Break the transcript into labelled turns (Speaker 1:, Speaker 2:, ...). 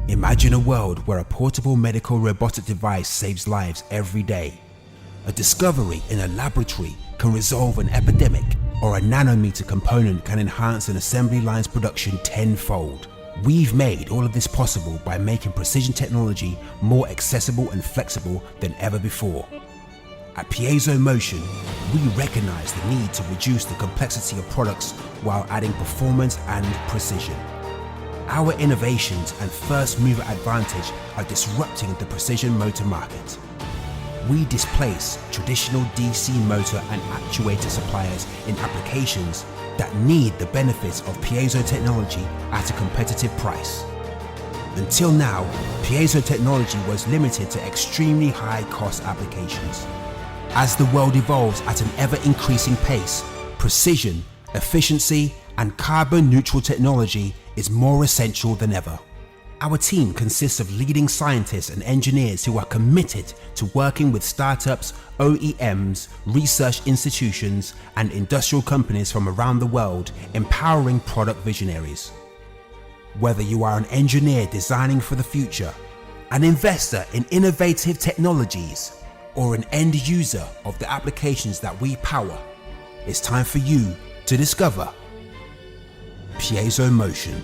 Speaker 1: Imagine a world where a portable medical robotic device saves lives every day. A discovery in a laboratory can resolve an epidemic, or a nanometer component can enhance an assembly line's production tenfold. We've made all of this possible by making precision technology more accessible and flexible than ever before. At Piezo Motion, we recognize the need to reduce the complexity of products while adding performance and precision. Our innovations and first mover advantage are disrupting the precision motor market. We displace traditional DC motor and actuator suppliers in applications that need the benefits of piezo technology at a competitive price. Until now, piezo technology was limited to extremely high-cost applications. As the world evolves at an ever-increasing pace, precision, efficiency, and carbon-neutral technology is more essential than ever. Our team consists of leading scientists and engineers who are committed to working with startups, OEMs, research institutions, and industrial companies from around the world, empowering product visionaries. Whether you are an engineer designing for the future, an investor in innovative technologies, or an end user of the applications that we power, it's time for you to discover Piezo Motion.